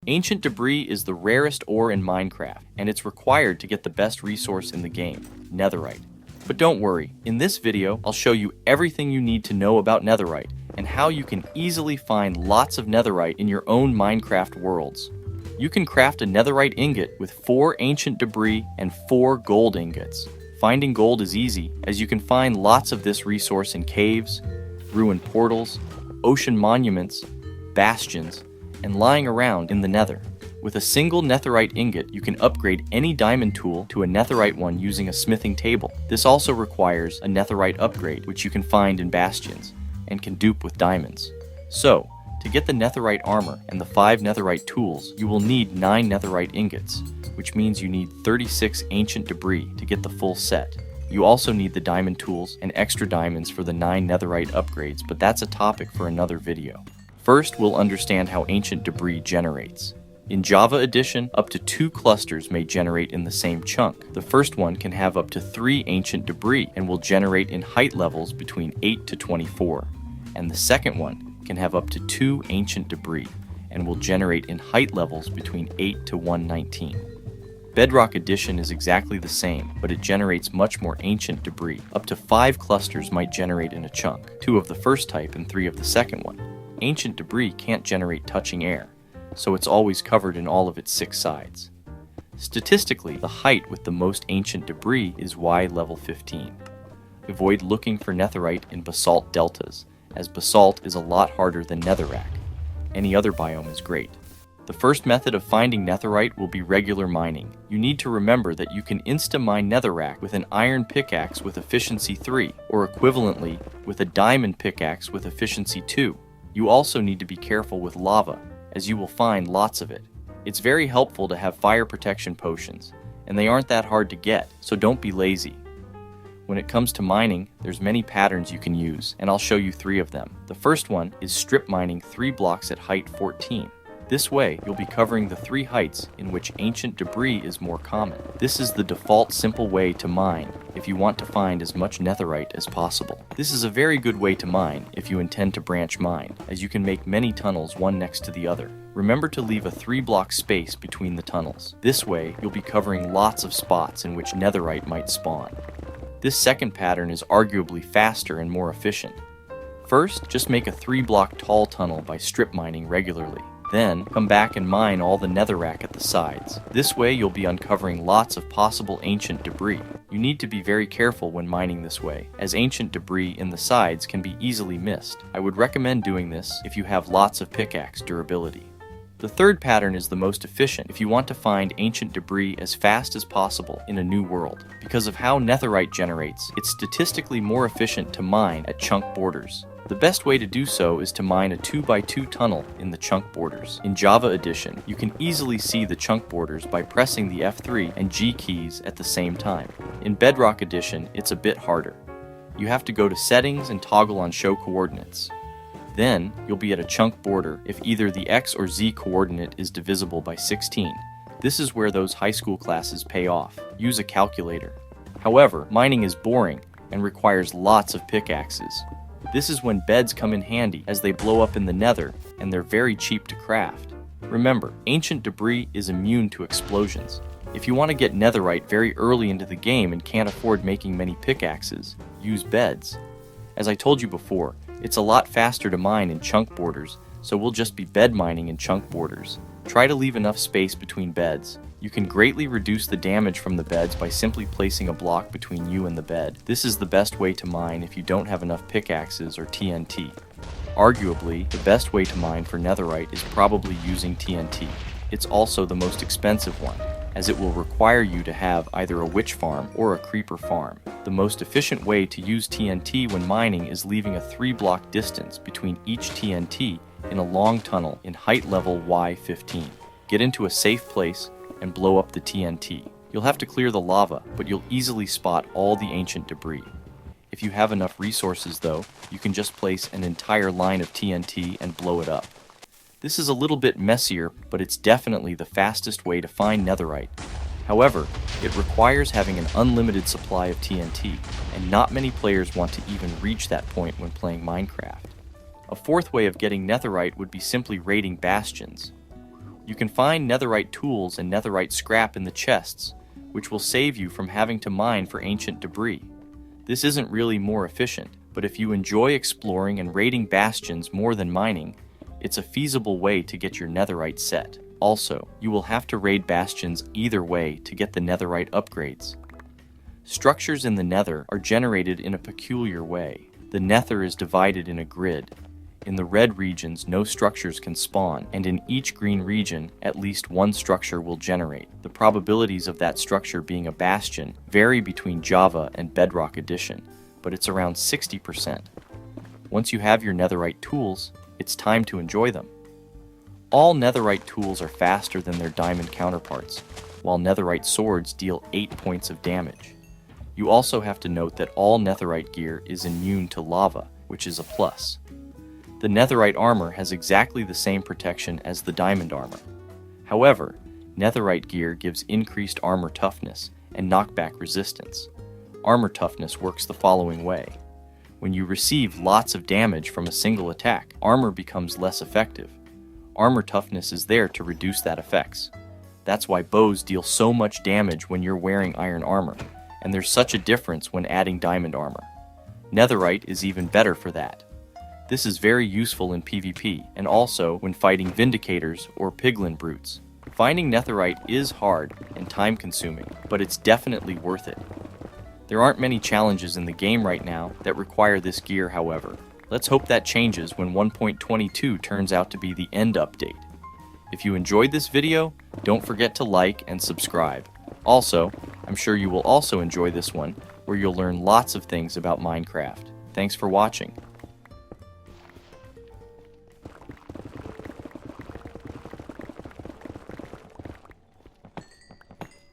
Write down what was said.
Ancient debris is the rarest ore in Minecraft, and it's required to get the best resource in the game, netherite. But don't worry, in this video, I'll show you everything you need to know about netherite, and how you can easily find lots of netherite in your own Minecraft worlds. You can craft a netherite ingot with 4 ancient debris and 4 gold ingots. Finding gold is easy, as you can find lots of this resource in caves, ruined portals, ocean monuments, bastions, and lying around in the nether. With a single netherite ingot, you can upgrade any diamond tool to a netherite one using a smithing table. This also requires a netherite upgrade, which you can find in bastions, and can dupe with diamonds. So, to get the netherite armor and the 5 netherite tools, you will need 9 netherite ingots, which means you need 36 ancient debris to get the full set. You also need the diamond tools and extra diamonds for the 9 netherite upgrades, but that's a topic for another video. First, we'll understand how ancient debris generates. In Java Edition, up to 2 clusters may generate in the same chunk. The first one can have up to 3 ancient debris and will generate in height levels between 8 to 24. And the second one can have up to 2 ancient debris and will generate in height levels between 8 to 119. Bedrock Edition is exactly the same, but it generates much more ancient debris. Up to 5 clusters might generate in a chunk, 2 of the first type and 3 of the second one. Ancient debris can't generate touching air, so it's always covered in all of its 6 sides. Statistically, the height with the most ancient debris is Y level 15. Avoid looking for netherite in basalt deltas, as basalt is a lot harder than netherrack. Any other biome is great. The first method of finding netherite will be regular mining. You need to remember that you can insta-mine netherrack with an iron pickaxe with efficiency 3, or equivalently with a diamond pickaxe with efficiency 2. You also need to be careful with lava, as you will find lots of it. It's very helpful to have fire protection potions, and they aren't that hard to get, so don't be lazy. When it comes to mining, there's many patterns you can use, and I'll show you 3 of them. The first one is strip mining 3 blocks at height 14. This way, you'll be covering the 3 heights in which ancient debris is more common. This is the default simple way to mine if you want to find as much netherite as possible. This is a very good way to mine if you intend to branch mine, as you can make many tunnels one next to the other. Remember to leave a 3-block space between the tunnels. This way, you'll be covering lots of spots in which netherite might spawn. This second pattern is arguably faster and more efficient. First, just make a 3-block tall tunnel by strip mining regularly. Then, come back and mine all the netherrack at the sides. This way you'll be uncovering lots of possible ancient debris. You need to be very careful when mining this way, as ancient debris in the sides can be easily missed. I would recommend doing this if you have lots of pickaxe durability. The third pattern is the most efficient if you want to find ancient debris as fast as possible in a new world. Because of how netherite generates, it's statistically more efficient to mine at chunk borders. The best way to do so is to mine a 2x2 tunnel in the chunk borders. In Java Edition, you can easily see the chunk borders by pressing the F3 and G keys at the same time. In Bedrock Edition, it's a bit harder. You have to go to Settings and toggle on Show Coordinates. Then, you'll be at a chunk border if either the X or Z coordinate is divisible by 16. This is where those high school classes pay off. Use a calculator. However, mining is boring and requires lots of pickaxes. This is when beds come in handy, as they blow up in the nether, and they're very cheap to craft. Remember, ancient debris is immune to explosions. If you want to get netherite very early into the game and can't afford making many pickaxes, use beds. As I told you before, it's a lot faster to mine in chunk borders, so we'll just be bed mining in chunk borders. Try to leave enough space between beds. You can greatly reduce the damage from the beds by simply placing a block between you and the bed. This is the best way to mine if you don't have enough pickaxes or TNT. Arguably, the best way to mine for netherite is probably using TNT. It's also the most expensive one, as it will require you to have either a witch farm or a creeper farm. The most efficient way to use TNT when mining is leaving a 3-block distance between each TNT in a long tunnel in height level Y15. Get into a safe place and blow up the TNT. You'll have to clear the lava, but you'll easily spot all the ancient debris. If you have enough resources though, you can just place an entire line of TNT and blow it up. This is a little bit messier, but it's definitely the fastest way to find netherite. However, it requires having an unlimited supply of TNT, and not many players want to even reach that point when playing Minecraft. A fourth way of getting netherite would be simply raiding bastions. You can find netherite tools and netherite scrap in the chests, which will save you from having to mine for ancient debris. This isn't really more efficient, but if you enjoy exploring and raiding bastions more than mining, it's a feasible way to get your netherite set. Also, you will have to raid bastions either way to get the netherite upgrades. Structures in the nether are generated in a peculiar way. The nether is divided in a grid. In the red regions, no structures can spawn, and in each green region, at least one structure will generate. The probabilities of that structure being a bastion vary between Java and Bedrock Edition, but it's around 60%. Once you have your netherite tools, it's time to enjoy them. All netherite tools are faster than their diamond counterparts, while netherite swords deal 8 points of damage. You also have to note that all netherite gear is immune to lava, which is a plus. The netherite armor has exactly the same protection as the diamond armor. However, netherite gear gives increased armor toughness and knockback resistance. Armor toughness works the following way. When you receive lots of damage from a single attack, armor becomes less effective. Armor toughness is there to reduce that effects. That's why bows deal so much damage when you're wearing iron armor, and there's such a difference when adding diamond armor. Netherite is even better for that. This is very useful in PvP, and also when fighting Vindicators or Piglin brutes. Finding netherite is hard and time-consuming, but it's definitely worth it. There aren't many challenges in the game right now that require this gear, however. Let's hope that changes when 1.22 turns out to be the end update. If you enjoyed this video, don't forget to like and subscribe. Also, I'm sure you will also enjoy this one, where you'll learn lots of things about Minecraft. Thanks for watching.